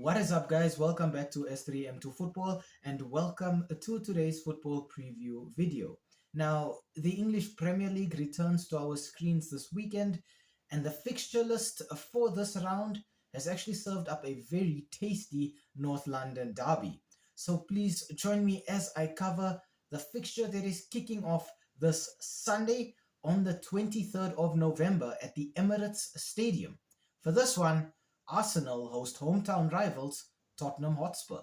What is up, guys? Welcome back to S3M2 Football and welcome to today's football preview video. Now, the English Premier League returns to our screens this weekend, and the fixture list for this round has actually served up a very tasty North London derby. So please join me as I cover the fixture that is kicking off this Sunday on the 23rd of November at the Emirates Stadium. For this one, Arsenal host hometown rivals Tottenham Hotspur.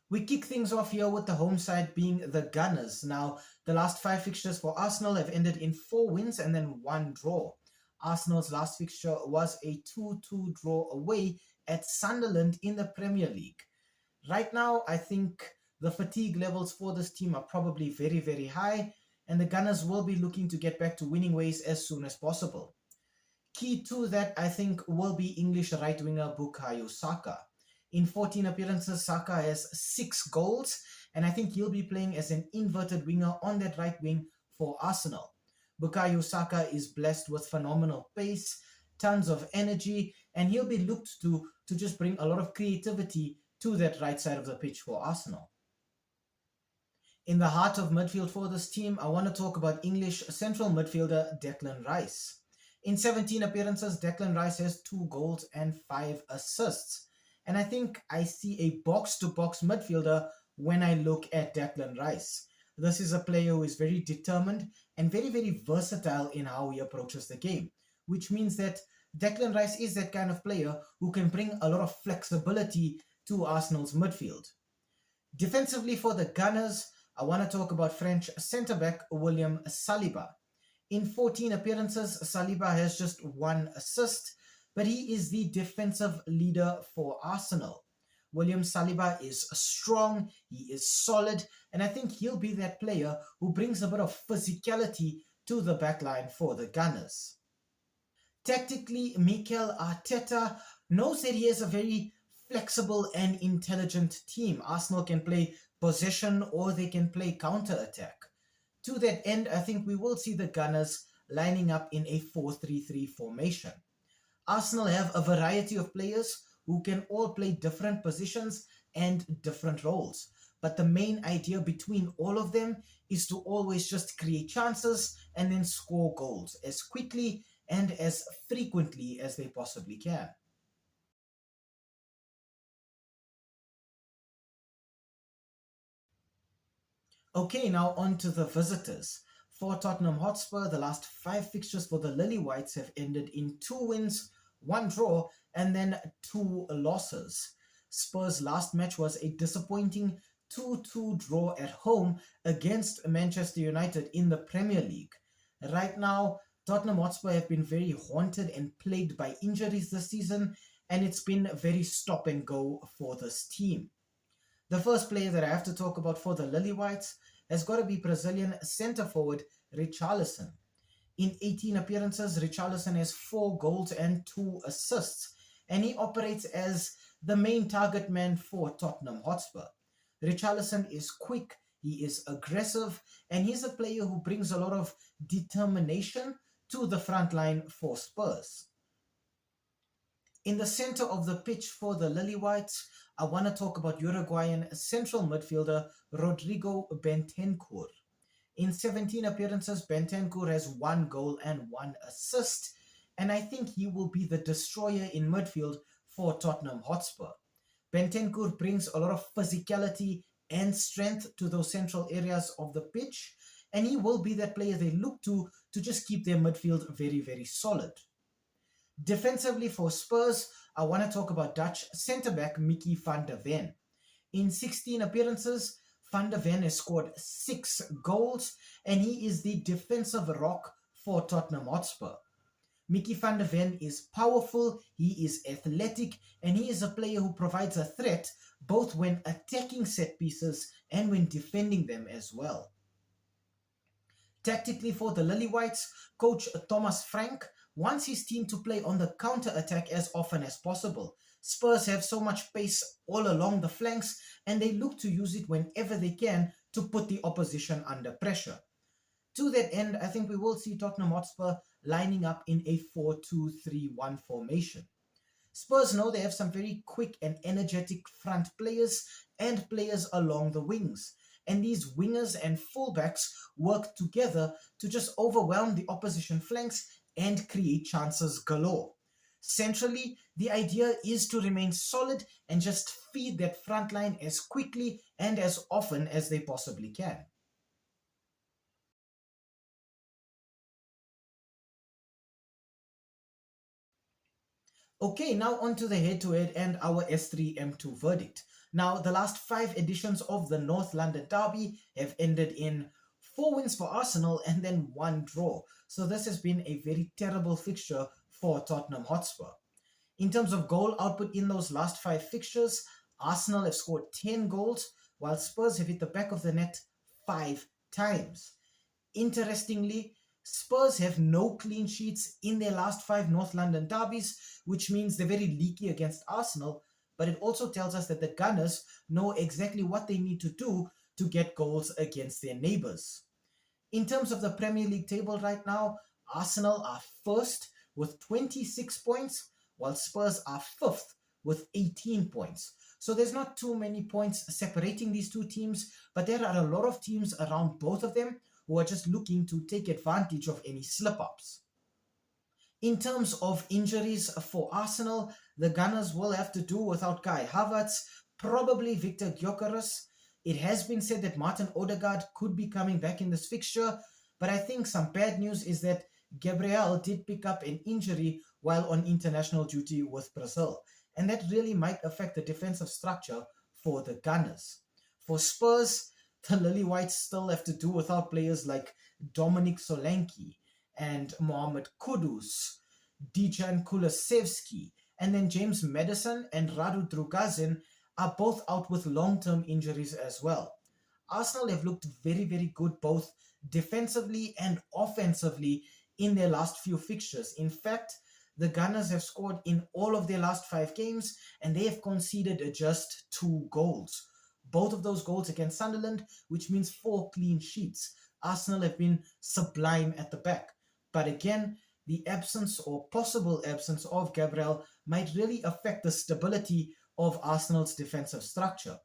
We kick things off here with the home side being the Gunners. Now, the last 5 fixtures for Arsenal have ended in 4 wins and then 1 draw. Arsenal's last fixture was a 2-2 draw away at Sunderland in the Premier League. Right now, I think the fatigue levels for this team are probably very, very high, and the Gunners will be looking to get back to winning ways as soon as possible. Key to that, I think, will be English right winger Bukayo Saka. In 14 appearances, Saka has 6 goals, and I think he'll be playing as an inverted winger on that right wing for Arsenal. Bukayo Saka is blessed with phenomenal pace, tons of energy, and he'll be looked to just bring a lot of creativity to that right side of the pitch for Arsenal. In the heart of midfield for this team, I want to talk about English central midfielder Declan Rice. In 17 appearances, Declan Rice has 2 goals and 5 assists. And I think I see a box-to-box midfielder when I look at Declan Rice. This is a player who is very determined and very, very versatile in how he approaches the game, which means that Declan Rice is that kind of player who can bring a lot of flexibility to Arsenal's midfield. Defensively for the Gunners, I want to talk about French centre-back William Saliba. In 14 appearances, Saliba has just 1 assist, but he is the defensive leader for Arsenal. William Saliba is strong, he is solid, and I think he'll be that player who brings a bit of physicality to the backline for the Gunners. Tactically, Mikel Arteta knows that he has a very flexible and intelligent team. Arsenal can play possession or they can play counter-attack. To that end, I think we will see the Gunners lining up in a 4-3-3 formation. Arsenal have a variety of players who can all play different positions and different roles. But the main idea between all of them is to always just create chances and then score goals as quickly and as frequently as they possibly can. Okay, now on to the visitors. For Tottenham Hotspur, the last 5 fixtures for the Lily Whites have ended in 2 wins, 1 draw, and then 2 losses. Spurs' last match was a disappointing 2-2 draw at home against Manchester United in the Premier League. Right now, Tottenham Hotspur have been very haunted and plagued by injuries this season, and it's been very stop and go for this team. The first player that I have to talk about for the Lily Whites has got to be Brazilian centre forward Richarlison. In 18 appearances, Richarlison has 4 goals and 2 assists, and he operates as the main target man for Tottenham Hotspur. Richarlison is quick, he is aggressive, and he's a player who brings a lot of determination to the front line for Spurs. In the center of the pitch for the Lily Whites, I want to talk about Uruguayan central midfielder Rodrigo Bentancur. In 17 appearances, Bentancur has 1 goal and 1 assist, and I think he will be the destroyer in midfield for Tottenham Hotspur. Bentancur brings a lot of physicality and strength to those central areas of the pitch, and he will be that player they look to just keep their midfield very, very solid. Defensively for Spurs, I want to talk about Dutch centre-back Mickey van der Ven. In 16 appearances, Van der Ven has scored 6 goals, and he is the defensive rock for Tottenham Hotspur. Mickey van der Ven is powerful, he is athletic, and he is a player who provides a threat both when attacking set pieces and when defending them as well. Tactically for the Lily Whites, coach Thomas Frank wants his team to play on the counter-attack as often as possible. Spurs have so much pace all along the flanks, and they look to use it whenever they can to put the opposition under pressure. To that end, I think we will see Tottenham Hotspur lining up in a 4-2-3-1 formation. Spurs know they have some very quick and energetic front players and players along the wings. And these wingers and fullbacks work together to just overwhelm the opposition flanks and create chances galore. Centrally, the idea is to remain solid and just feed that front line as quickly and as often as they possibly can. Okay, now on to the head-to-head and our S3M2 verdict. Now, the last five editions of the North London Derby have ended in four wins for Arsenal and then one draw. So this has been a very terrible fixture for Tottenham Hotspur. In terms of goal output in those last five fixtures, Arsenal have scored 10 goals, while Spurs have hit the back of the net five times. Interestingly, Spurs have no clean sheets in their last five North London derbies, which means they're very leaky against Arsenal, but it also tells us that the Gunners know exactly what they need to do to get goals against their neighbours. In terms of the Premier League table right now, Arsenal are first with 26 points, while Spurs are fifth with 18 points. So there's not too many points separating these two teams, but there are a lot of teams around both of them who are just looking to take advantage of any slip ups. In terms of injuries for Arsenal, the Gunners will have to do without Kai Havertz, probably Victor Gyökeres. It has been said that Martin Odegaard could be coming back in this fixture, but I think some bad news is that Gabriel did pick up an injury while on international duty with Brazil, and that really might affect the defensive structure for the Gunners. For Spurs, the Lily Whites still have to do without players like Dominik Solanke and Mohamed Kudus, Dejan Kulusevski, and then James Maddison and Radu Drugazin are both out with long-term injuries as well. Arsenal have looked very, very good both defensively and offensively in their last few fixtures. In fact, the Gunners have scored in all of their last five games and they have conceded just two goals. Both of those goals against Sunderland, which means four clean sheets. Arsenal have been sublime at the back. But again, the absence or possible absence of Gabriel might really affect the stability of Arsenal's defensive structure.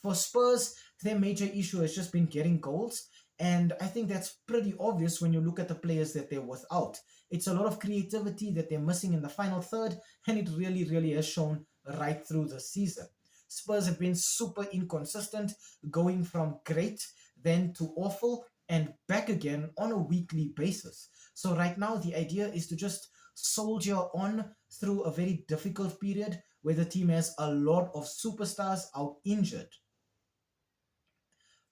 For Spurs, their major issue has just been getting goals, and I think that's pretty obvious when you look at the players that they're without. It's a lot of creativity that they're missing in the final third, and it really, really has shown right through the season. Spurs have been super inconsistent, going from great then to awful and back again on a weekly basis. So right now, the idea is to just soldier on through a very difficult period where the team has a lot of superstars out injured.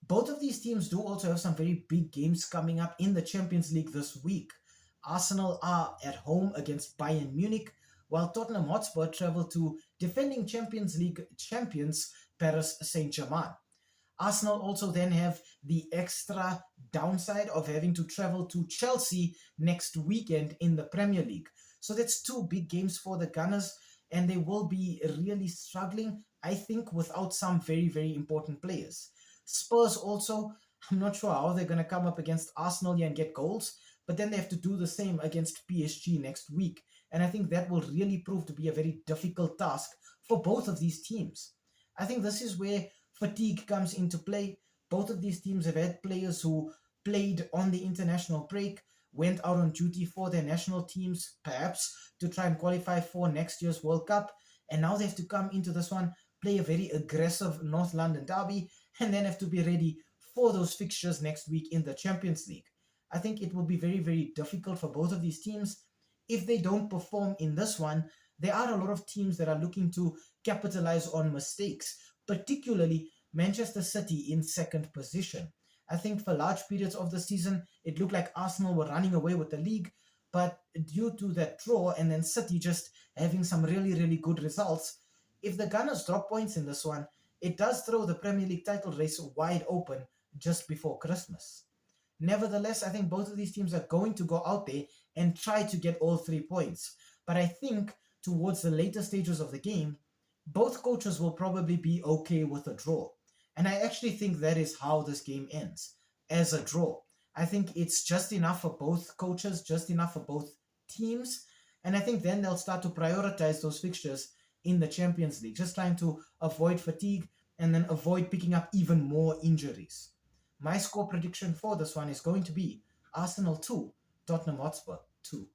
Both of these teams do also have some very big games coming up in the Champions League this week. Arsenal are at home against Bayern Munich, while Tottenham Hotspur travel to defending Champions League champions Paris Saint-Germain. Arsenal also then have the extra downside of having to travel to Chelsea next weekend in the Premier League. So that's two big games for the Gunners, and they will be really struggling, I think, without some very, very important players. Spurs also, I'm not sure how they're going to come up against Arsenal here and get goals, but then they have to do the same against PSG next week. And I think that will really prove to be a very difficult task for both of these teams. I think this is where fatigue comes into play. Both of these teams have had players who played on the international break, went out on duty for their national teams, perhaps to try and qualify for next year's World Cup. And now they have to come into this one, play a very aggressive North London derby, and then have to be ready for those fixtures next week in the Champions League. I think it will be very, very difficult for both of these teams. If they don't perform in this one, there are a lot of teams that are looking to capitalize on mistakes, particularly Manchester City in second position. I think for large periods of the season, it looked like Arsenal were running away with the league, but due to that draw and then City just having some really, really good results, if the Gunners drop points in this one, it does throw the Premier League title race wide open just before Christmas. Nevertheless, I think both of these teams are going to go out there and try to get all 3 points. But I think towards the later stages of the game, both coaches will probably be okay with a draw. And I actually think that is how this game ends, as a draw. I think it's just enough for both coaches, just enough for both teams. And I think then they'll start to prioritize those fixtures in the Champions League, just trying to avoid fatigue and then avoid picking up even more injuries. My score prediction for this one is going to be Arsenal 2, Tottenham Hotspur 2.